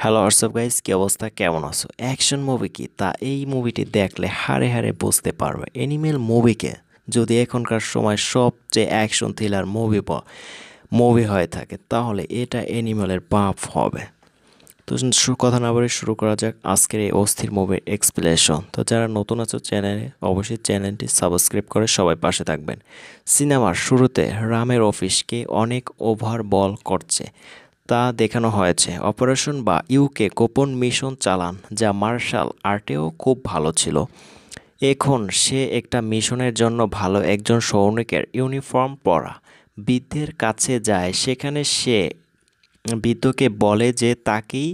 Hello WhatsApp guys, কি অবস্থা, কেমন আছো? অ্যাকশন মুভি কি তা এই মুভিটি দেখলে হাড়ে হাড়ে বুঝতে পারবে। অ্যানিমেল মুভিকে যদি এখনকার সময় সবচেয়ে অ্যাকশন থ্রিলার মুভি হয়ে থাকে তাহলে এটা অ্যানিমেলের বাপ হবে। তো কথা না বলে শুরু করা যাক আজকের এই অস্থির মুভির এক্সপ্লেনেশন। তো যারা নতুন আছো চ্যানেলে, অবশ্যই চ্যানেলটি সাবস্ক্রাইব করে সবাই পাশে থাকবেন। সিনেমার শুরুতে রামের অফিসকে অনেক ওভারবল করছে তা দেখানো হয়েছে। অপারেশন বা ইউকে গোপন মিশন চালান, যা মার্শাল আর্টেও খুব ভালো ছিল। এখন সে একটা মিশনের জন্য ভালো একজন সৈনিকের ইউনিফর্ম পরা বৃদ্ধের কাছে যায়। সেখানে সে বৃদ্ধকে বলে যে তাকেই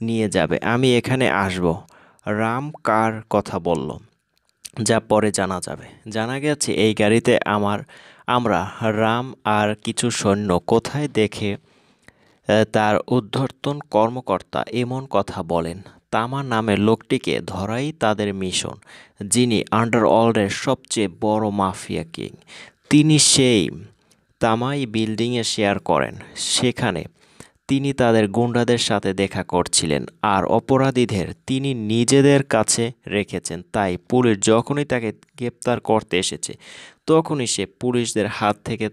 নিয়ে যাবে। আমি এখানে আসব। রাম কার কথা বলল, যা পরে জানা যাবে। জানা গেছে এই গাড়িতে আমরা রাম আর কিছু সৈন্য কোথায় দেখে তার ঊর্ধ্বতন কর্মকর্তা এমন কথা বলেন। তামা নামের লোকটিকে ধরাই তাদের মিশন, যিনি আন্ডারওয়ার্ল্ডের সবচেয়ে বড় মাফিয়া কিং। তিনি সেই তামাই বিল্ডিংয়ে শেয়ার করেন। সেখানে তিনি তাদের গুন্ডাদের সাথে দেখা করছিলেন আর অপরাধীদের তিনি নিজেদের কাছে রেখেছেন। তাই পুলিশ যখনই তাকে গ্রেপ্তার করতে এসেছে তখনই সে পুলিশদের হাত থেকে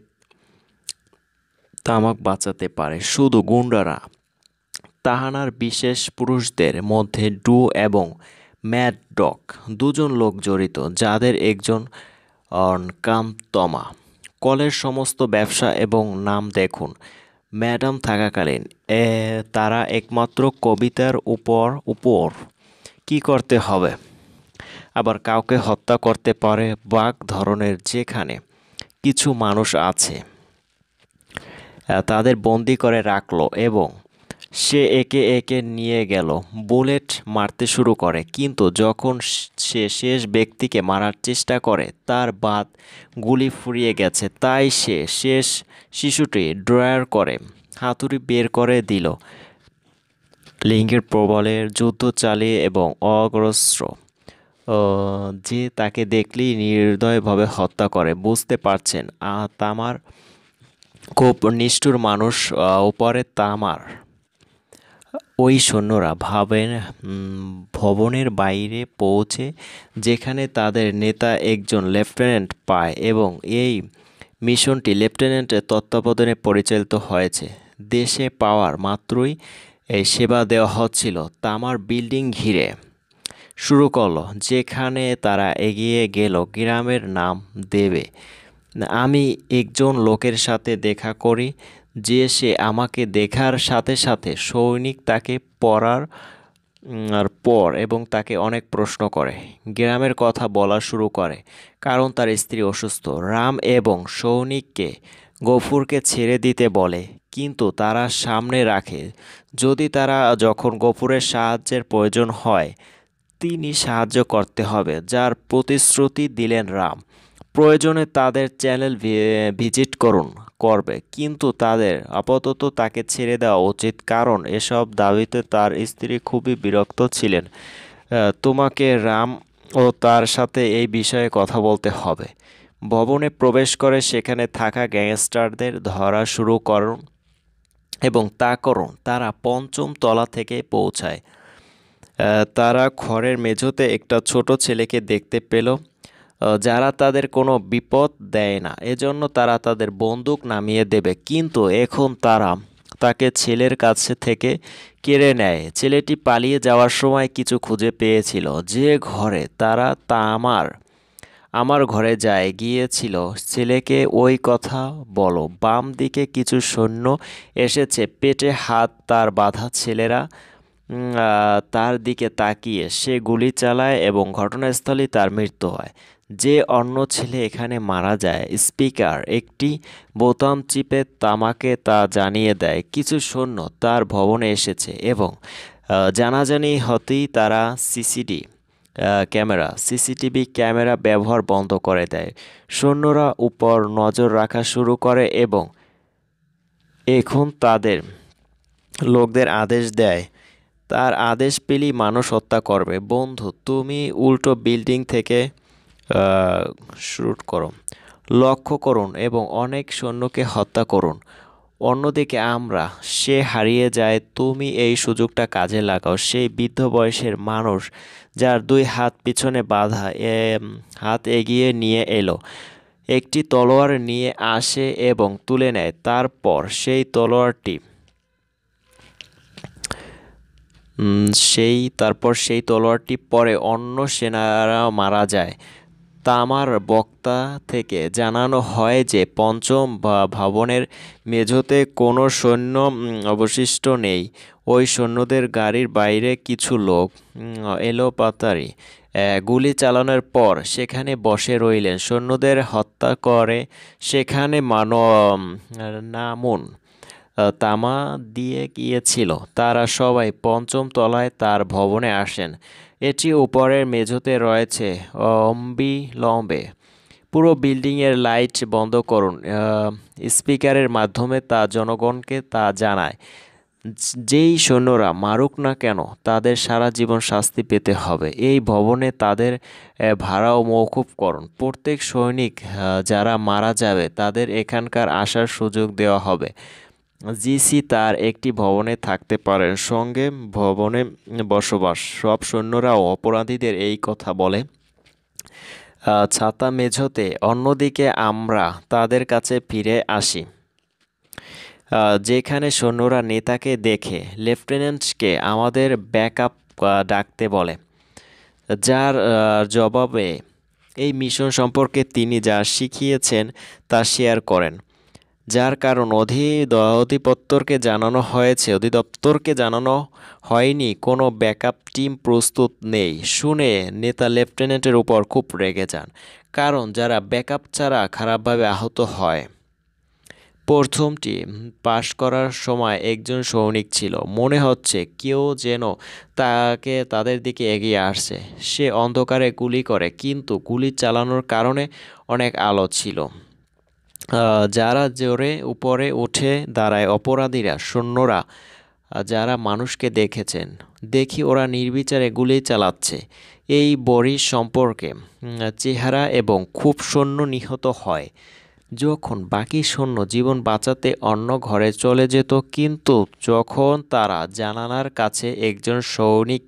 তামাক বাঁচাতে পারে। শুধু গুন্ডারা, তাহানার বিশেষ পুরুষদের মধ্যে ডু এবং ম্যাড ডগ দুজন লোক জড়িত, যাদের একজন কামতমা। কলের সমস্ত ব্যবসা এবং নাম দেখুন। ম্যাডাম থাকাকালীন তারা একমাত্র কবিতার উপর কি করতে হবে। আবার কাউকে হত্যা করতে পারে বাঘ ধরনের, যেখানে কিছু মানুষ আছে তাদের বন্দি করে রাখলো এবং সে একে একে নিয়ে গেল। বুলেট মারতে শুরু করে, কিন্তু যখন সে শেষ ব্যক্তিকে মারার চেষ্টা করে তার বাদ গুলি ফুরিয়ে গেছে। তাই সে শেষ শিশুটি ড্রয়ার করে হাতুড়ি বের করে দিল। লিঙ্গের প্রবলের যুদ্ধ চালিয়ে এবং অগ্রস্র যে তাকে দেখলেই নির্দয়ভাবে হত্যা করে। বুঝতে পারছেন তামার খুব নিষ্ঠুর মানুষ। উপরে তামার ওই সৈন্যরা ভবনের বাইরে পৌঁছে, যেখানে তাদের নেতা একজন লেফটেন্যান্ট পায় এবং এই মিশনটি লেফটেন্যান্টের তত্ত্বাবধানে পরিচালিত হয়েছে। দেশে পাওয়ার মাত্রই এই সেবা দেওয়া হচ্ছিল। তামার বিল্ডিং ঘিরে শুরু করলো, যেখানে তারা এগিয়ে গেল গ্রামের নাম দেবে। আমি একজন লোকের সাথে দেখা করি যে সে আমাকে দেখার সাথে সাথে সৈনিক তাকে পড়ার আর পর এবং তাকে অনেক প্রশ্ন করে। গ্রামের কথা বলা শুরু করে কারণ তার স্ত্রী অসুস্থ। রাম এবং সৈনিককে গফুরকে ছেড়ে দিতে বলে, কিন্তু তারা সামনে রাখে যদি তারা যখন গফুরের সাহায্যের প্রয়োজন হয় তিনি সাহায্য করতে হবে, যার প্রতিশ্রুতি দিলেন রাম। প্রয়োজনে তাদের চ্যানেল ভিজিট করবে, কিন্তু তাদের আপাতত তাকে ছেড়ে দেওয়া উচিত, কারণ এসব দাবিতে তার স্ত্রী খুবই বিরক্ত ছিলেন। তোমাকে রাম ও তার সাথে এই বিষয়ে কথা বলতে হবে। ভবনে প্রবেশ করে সেখানে থাকা গ্যাংস্টারদের ধরা শুরু করুন এবং তা করুন। তারা পঞ্চম তলা থেকে পৌঁছায়। তারা খড়ের মেঝোতে একটা ছোট ছেলেকে দেখতে পেল, যারা তাদের কোনো বিপদ দেয় না, এজন্য তারা তাদের বন্দুক নামিয়ে দেবে, কিন্তু এখন তারা তাকে ছেলের কাছে থেকে কেড়ে নেয়। ছেলেটি পালিয়ে যাওয়ার সময় কিছু খুঁজে পেয়েছিল, যে ঘরে তারা আমার ঘরে গিয়েছিল। ছেলেকে ওই কথা বলো। বাম দিকে কিছু সৈন্য এসেছে, পেটে হাত তার বাঁধা। ছেলেরা তার দিকে তাকিয়ে সে গুলি চালায় এবং ঘটনাস্থলেই তার মৃত্যু হয়। যে অন্য ছেলে এখানে মারা যায়। স্পিকার একটি বোতাম চিপে তামাকে তা জানিয়ে দেয় কিছু সৈন্য তার ভবনে এসেছে এবং জানাজানি হতেই তারা সিসিটিভি ক্যামেরা ব্যবহার বন্ধ করে দেয়। সৈন্যরা উপর নজর রাখা শুরু করে এবং এখন তাদের লোকদের আদেশ দেয়, তার আদেশ পেলেই মানুষ হত্যা করবে। বন্ধু, তুমি উল্টো বিল্ডিং থেকে শুট করো, লক্ষ্য করুন এবং অনেক সৈন্যকে হত্যা করুন। অন্যদিকে আমরা, সে হারিয়ে যায়, তুমি এই সুযোগটা কাজে লাগাও। সেই বৃদ্ধ বয়সের মানুষ, যার দুই হাত পিছনে বাঁধা, হাত এগিয়ে নিয়ে এলো, একটি তলোয়ার নিয়ে আসে এবং তুলে নেয়। তারপর সেই তলোয়ারটি পরে অন্য সেনারা মারা যায়। তামার বক্তা থেকে জানানো হয় যে পঞ্চম ভবনের মেঝোতে কোনো সৈন্য অবশিষ্ট নেই। ওই সৈন্যদের গাড়ির বাইরে কিছু লোক এলোপাতাড়ি গুলি চালানোর পর সেখানে বসে রইলেন। সৈন্যদের হত্যা করে সেখানে নামুন তামা দিয়ে গিয়েছিল। তারা সবাই পঞ্চম তলায় তার ভবনে আসেন। এটি উপরের মেঝোতে রয়েছে অবিলম্বে পুরো বিল্ডিংয়ের লাইট বন্ধ করুন। স্পিকারের মাধ্যমে তা জনগণকে তা জানায়। যেই সৈন্যরা মারুক না কেন, তাদের সারা জীবন শাস্তি পেতে হবে। এই ভবনে তাদের ভাড়াও মওকুফ করুন। প্রত্যেক সৈনিক যারা মারা যাবে তাদের এখানকার আসার সুযোগ দেওয়া হবে। জিসি তার একটি ভবনে থাকতে পারেন, সঙ্গে ভবনে বসবাস। সব সৈন্যরাও অপরাধীদের এই কথা বলে। ছাতা মেঝোতে। অন্যদিকে আমরা তাদের কাছে ফিরে আসি, যেখানে সৈন্যরা নেতাকে দেখে লেফটেন্যান্টকে আমাদের ব্যাকআপ ডাকতে বলে, যার জবাবে এই মিশন সম্পর্কে তিনি যা শিখিয়েছেন তা শেয়ার করেন। যার কারণ অধিদপ্তরকে জানানো হয়নি, কোনো ব্যাকআপ টিম প্রস্তুত নেই। শুনে নেতা লেফটেন্যান্টের উপর খুব রেগে যান, কারণ যারা ব্যাকআপ ছাড়া খারাপভাবে আহত হয়। প্রথমটি পাশ করার সময় একজন সৈনিক ছিল। মনে হচ্ছে কেউ যেন তাদের দিকে এগিয়ে আসছে। সে অন্ধকারে গুলি করে, কিন্তু গুলি চালানোর কারণে অনেক আলো ছিল। যারা জোরে উপরে উঠে দাঁড়ায় অপরাধীরা, সৈন্যরা যারা মানুষকে দেখেছেন, দেখি ওরা নির্বিচারে গুলি চালাচ্ছে। এই বড়ি সম্পর্কে চেহারা এবং খুব সৈন্য নিহত হয়, যখন বাকি সৈন্য জীবন বাঁচাতে অন্য ঘরে চলে যেত। কিন্তু যখন তারা জানালার কাছে একজন সৈনিক,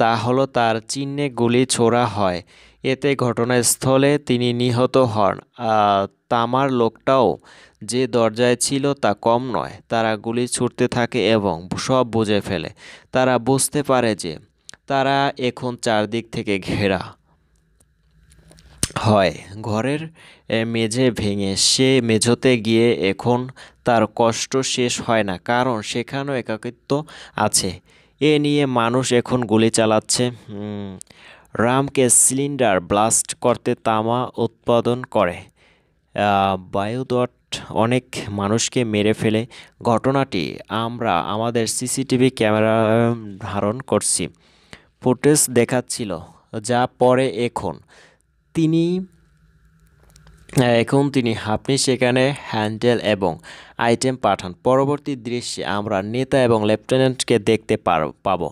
তা হলো তার চিহ্নে গুলি ছোড়া হয়, এতে ঘটনাস্থলে তিনি নিহত হন। তামার লোকটাও যে দরজায় ছিল তা কম নয়। তারা গুলি ছুড়তে থাকে এবং সব বুঝে ফেলে। তারা বুঝতে পারে যে তারা এখন চারদিক থেকে ঘেরা। হয় ঘরের মেঝে ভেঙে সে মেঝোতে গিয়ে এখন তার কষ্ট শেষ হয় না, কারণ সেখানেও একাকিত্ব আছে। এ নিয়ে মানুষ এখন গুলি চালাচ্ছে। রামকে সিলিন্ডার ব্লাস্ট করতে তামা উৎপাদন করে। বায়ুদট অনেক মানুষকে মেরে ফেলে। ঘটনাটি আমরা আমাদের সিসিটিভি ক্যামেরা ধারণ করছি। ফুটেজ দেখাচ্ছিল, যা পরে তিনি আপনি সেখানে হ্যান্ডেল এবং আইটেম পাঠান। পরবর্তী দৃশ্যে আমরা নেতা এবং লেফটেন্যান্টকে দেখতে পাবো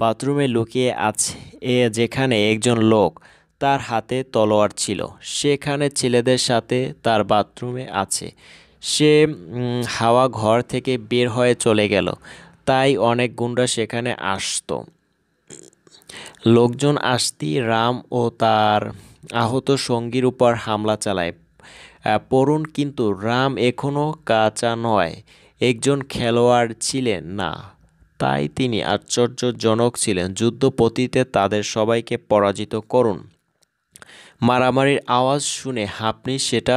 বাথরুমে লুকিয়ে আছে, যেখানে একজন লোক, তার হাতে তলোয়ার ছিল। সেখানে ছেলেদের সাথে তার বাথরুমে আছে। সে হাওয়া ঘর থেকে বের হয়ে চলে গেল, তাই অনেক গুন্ডা সেখানে আসতো। লোকজন আসতেই রাম ও তার আহত সঙ্গীর উপর হামলা চালায়। পড়ুন, কিন্তু রাম এখনও কাঁচা নয়, একজন খেলোয়াড় ছিলেন না, তাই তিনি আশ্চর্যজনক ছিলেন। যুদ্ধপতিতে তাদের সবাইকে পরাজিত করুন। মারামারির আওয়াজ শুনে আপনি সেটা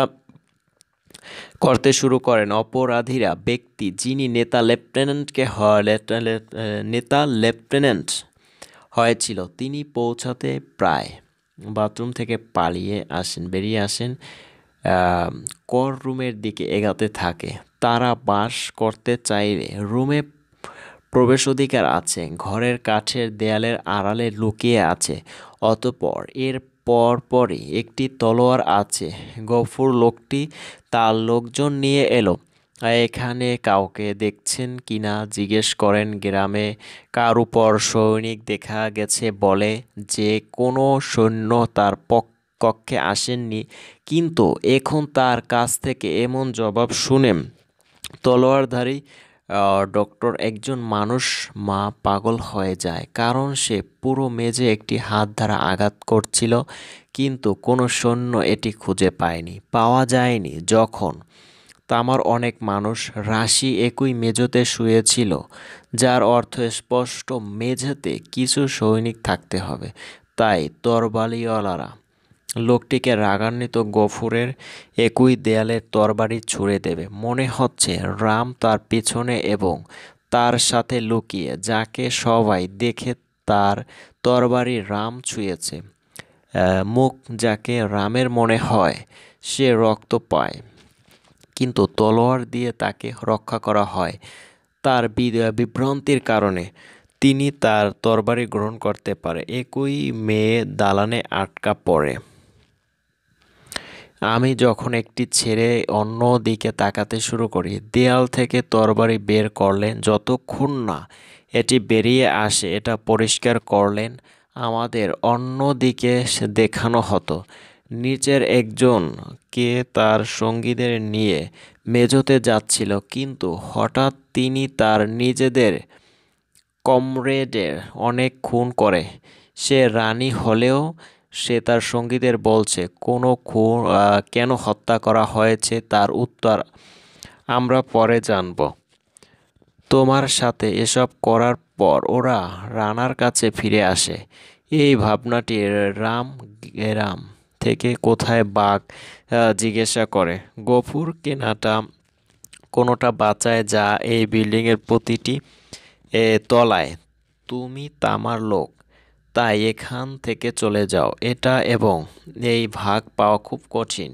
করতে শুরু করেন। অপরাধীরা ব্যক্তি যিনি নেতা লেফটেন্যান্ট হয়েছিল, তিনি পৌঁছাতে প্রায় বাথরুম থেকে বেরিয়ে আসেন, কর রুমের দিকে এগাতে থাকে। তারা বাস করতে চাইলে রুমে প্রবেশাধিকার আছে, ঘরের কাঠের দেয়ালের আড়ালে লুকিয়ে আছে। অতঃপর এর পরপরই একটি তলোয়ার আছে। গফুর লোকটি তার লোকজন নিয়ে এলো। এখানে কাউকে দেখছেন কিনা জিজ্ঞেস করেন। গ্রামে কার উপর সৈনিক দেখা গেছে বলে যে কোনো সৈন্য তার কক্ষে আসেননি, কিন্তু এখন তার কাছ থেকে এমন জবাব শুনে তলোয়ারধারী ডক্টর একজন মানুষ মা পাগল হয়ে যায়, কারণ সে পুরো মেঝে একটি হাত দ্বারা আঘাত করছিল, কিন্তু কোনো সৈন্য এটি খুঁজে পাওয়া যায়নি। যখন তামার অনেক মানুষ রাশি একই মেঝেতে শুয়েছিল, যার অর্থ স্পষ্ট মেঝেতে কিছু সৈনিক থাকতে হবে। তাই তরবারিওয়ালারা লোকটিকে রাগান্বিত গফুরের একই দেয়ালে তরবারি ছুঁড়ে দেবে। মনে হচ্ছে রাম তার পিছনে এবং তার সাথে লুকিয়ে, যাকে সবাই দেখে তার তরবারি রাম ছুঁয়েছে। মুখ যাকে রামের মনে হয়, সে রক্ত পায়, কিন্তু তলোয়ার দিয়ে তাকে রক্ষা করা হয়। তার বিভ্রান্তির কারণে তিনি তার তরবারি গ্রহণ করতে পারে। একই মেয়ে দালানে আটকা পড়ে। আমি যখন একটি ছেড়ে অন্য দিকে তাকাতে শুরু করি, দেয়াল থেকে তরবারি বের করলেন। যতক্ষণ না এটি বেরিয়ে আসে, এটা পরিষ্কার করলেন আমাদের অন্য দিকে দেখানো হতো। নিচের একজন কে তার সঙ্গীদের নিয়ে মেঝোতে যাচ্ছিল, কিন্তু হঠাৎ তিনি তার নিজেদের কমরেডের অনেক খুন করে। সে রানী হলেও সে তার সঙ্গীদের বলছে কেন হত্যা করা হয়েছে তার উত্তর আমরা পরে জানব। তোমার সাথে এসব করার পর ওরা রানার কাছে ফিরে আসে। এই ভাবনাটি রাম গেরাম থেকে কোথায় বাঘ জিজ্ঞাসা করে। গফুর কোনোটা বাঁচায় যা এই বিল্ডিংয়ের প্রতিটি তলায়। তুমি তামার লোক, তাই এখান থেকে চলে যাও। এটা এবং এই ভাগ পাওয়া খুব কঠিন।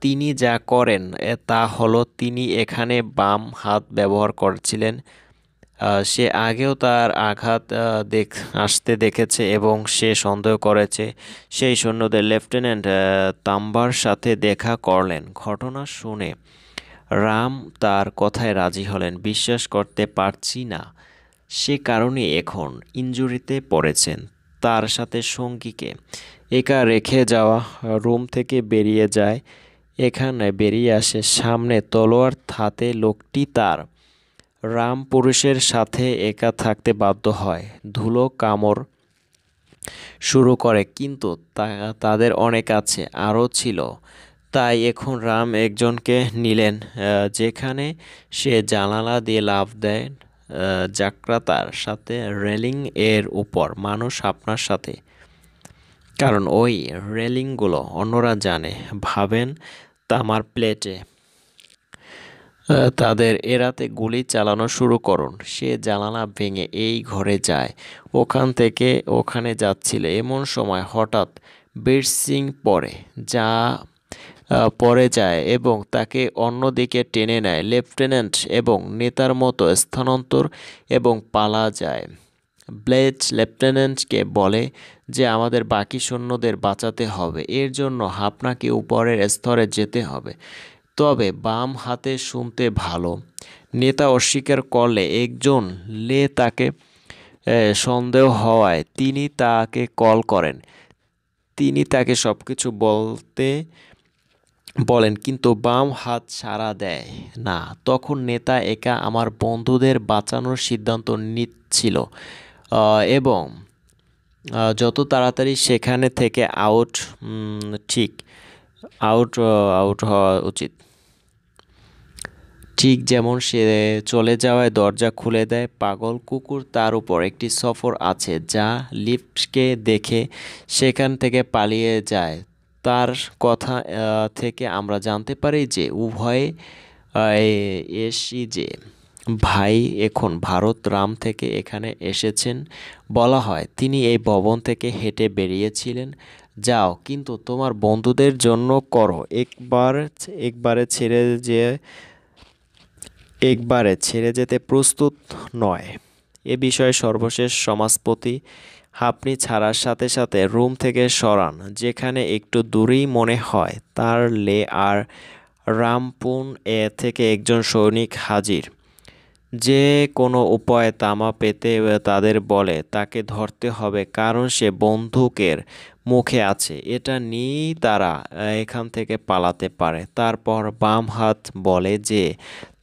তিনি যা করেন তা হলো তিনি এখানে বাম হাত ব্যবহার করেছিলেন। সে আগেও তার আঘাত আসতে দেখেছে এবং সে সন্দেহ করেছে সেই সৈন্যদের লেফটেন্যান্ট তাম্বার সাথে দেখা করলেন। ঘটনা শুনে রাম তার কথায় রাজি হলেন। বিশ্বাস করতে পারছি না, সে কারণে এখন ইনজুরিতে পড়েছেন। তার সাথে সঙ্গীকে একা রেখে যাওয়া রুম থেকে বেরিয়ে যায়। এখানে বেরিয়ে আসে সামনে তলোয়ার হাতে লোকটি। তার রাম পুরুষের সাথে একা থাকতে বাধ্য হয়। ধুলো কামড় শুরু করে, কিন্তু তাদের অনেক আছে, আরও ছিল। তাই এখন রাম একজনকে নিলেন, যেখানে সে জানালা দিয়ে লাফ দেয়। জাকরাতার সাথে রেলিং এর উপর মানুষ আপনার সাথে, কারণ ওই রেলিংগুলো অন্যরা জানে। ভাবেন তামার প্লেটে তাদের এড়াতে গুলি চালানো শুরু করুন। সে জানালা ভেঙে এই ঘরে যায়, ওখান থেকে ওখানে যাচ্ছিল। এমন সময় হঠাৎ বীর সিং পড়ে যায় এবং তাকে অন্যদিকে টেনে নেয়। লেফটেন্যান্ট এবং নেতার মতো স্থানান্তর এবং পালা যায়। ব্লেজ লেফটেন্যান্টকে বলে যে আমাদের বাকি সৈন্যদের বাঁচাতে হবে, এর জন্য আপনাকে উপরের স্তরে যেতে হবে। তবে বাম হাতে শুনতে ভালো। নেতা অস্বীকার করলে একজন তাকে সন্দেহ হওয়ায় তিনি তাকে কল করেন। তিনি তাকে সবকিছু বলেন, কিন্তু বাম হাত সাড়া দেয় না। তখন নেতা একা আমার বন্ধুদের বাঁচানোর সিদ্ধান্ত নিচ্ছিল এবং যত তাড়াতাড়ি সেখানে থেকে আউট হওয়া উচিত। ঠিক যেমন সে চলে যাওয়ায় দরজা খুলে দেয় পাগল কুকুর। তার উপর একটি সফর আছে যা লিফটকে দেখে সেখান থেকে পালিয়ে যায়। তার কথা থেকে আমরা জানতে পারি যে উভয়ে যে ভাই এখন ভারত রাম থেকে এখানে এসেছেন। বলা হয় তিনি এই ভবন থেকে হেঁটে বেরিয়েছিলেন। যাও, কিন্তু তোমার বন্ধুদের জন্য করো। একবারে ছেড়ে যেতে প্রস্তুত নয়। এ বিষয়ে সর্বশেষ সমাজপতি আপনি ছাড়ার সাথে সাথে রুম থেকে সরান, যেখানে একটু দূরেই মনে হয় আর রামপুন থেকে একজন সৈনিক হাজির। যে কোনো উপায়ে তামা পেতে তাদের বলে তাকে ধরতে হবে কারণ সে বন্দুকের মুখে আছে। এটা নিয়েই তারা এখান থেকে পালাতে পারে। তারপর বাম হাত বলে যে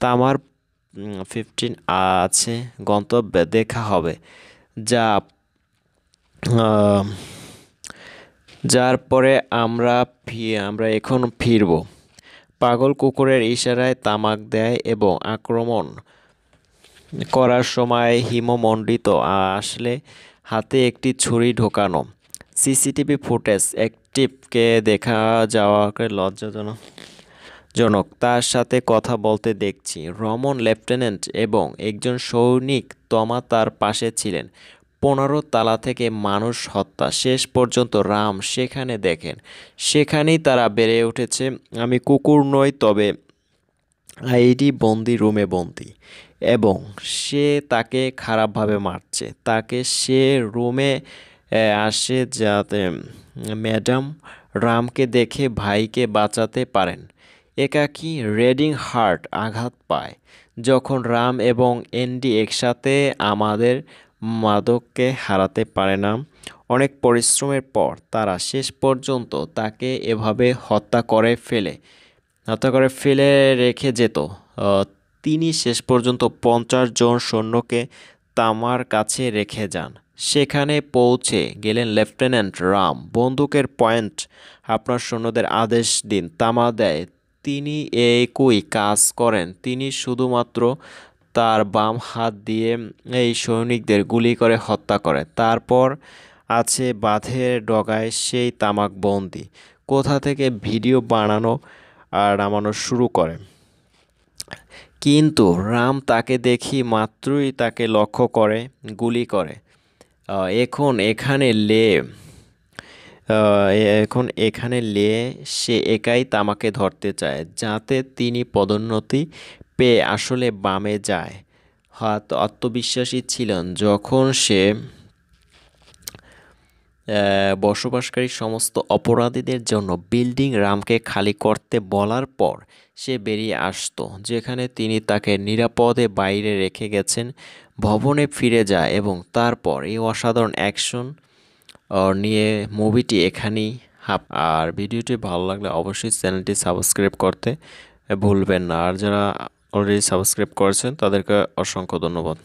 তামার 15 আছে, গন্তব্যে দেখা হবে। যা আহ, যার পরে আমরা এখন ফিরব। পাগল কুকুরের ইশারায় তামাক দেয় এবং আক্রমণ করার সময় হিমমণ্ডিত আসলে হাতে একটি ছুরি ঢোকানো। সিসিটিভি ফুটেজ অ্যাক্টিভকে দেখা যাওয়াকে লজ্জাজনক তার সাথে কথা বলতে দেখছি। রমন লেফটেন্যান্ট এবং একজন সৈনিক তমা তার পাশে ছিলেন। 15 তালা থেকে মানুষ হত্যা শেষ পর্যন্ত রাম সেখানে দেখেন। সেখানেই তারা বেড়ে উঠেছে। আমি কুকুর নই, তবে আইডি বন্দি রুমে বন্দি, এবং সে তাকে খারাপভাবে মারছে। তাকে সে রুমে আসে যাতে ম্যাডাম রামকে দেখে ভাইকে বাঁচাতে পারেন। একাকী রেডিং হার্ট আঘাত পায় যখন রাম এবং এন্ডি একসাথে আমাদের মাদককে হারাতে পারে না। অনেক পরিশ্রমের পর তারা শেষ পর্যন্ত তাকে এভাবে হত্যা করে ফেলে রেখে যেত। তিনি শেষ পর্যন্ত 50 জন সৈন্যকে তামার কাছে রেখে যান। সেখানে পৌঁছে গেলেন লেফটেন্যান্ট রাম। বন্দুকের পয়েন্ট, আপনার সৈন্যদের আদেশ দিন। তামা দেয়। তিনি একই কাজ করেন। তিনি শুধুমাত্র তার বাম হাত দিয়ে এই সৈনিকদের গুলি করে হত্যা করে। তারপর আছে বাঁধের ডগায় সেই তামাক বন্দি। কোথা থেকে ভিডিও বানানো আর নামানো শুরু করে। কিন্তু রাম তাকে দেখি মাত্রই তাকে লক্ষ্য করে গুলি করে। এখন এখানে লে এখন এখানে লে সে একাই তামাকে ধরতে চায় যাতে তিনি পদোন্নতি পেয়ে আসলে বামে যায়। আত্মবিশ্বাসী ছিলেন যখন সে বসবাসকারী সমস্ত অপরাধীদের জন্য বিল্ডিং রামকে খালি করতে বলার পর সে বেরিয়ে আসতো, যেখানে তিনি তাকে নিরাপদে বাইরে রেখে গেছেন। ভবনে ফিরে যায় এবং তারপর এই অসাধারণ অ্যাকশন নিয়ে মুভিটি এখানেই আর ভিডিওটি ভালো লাগলে অবশ্যই চ্যানেলটি সাবস্ক্রাইব করতে ভুলবেন না। আর যারা অলরেডি সাবস্ক্রাইব করেছেন তাদেরকে অসংখ্য ধন্যবাদ।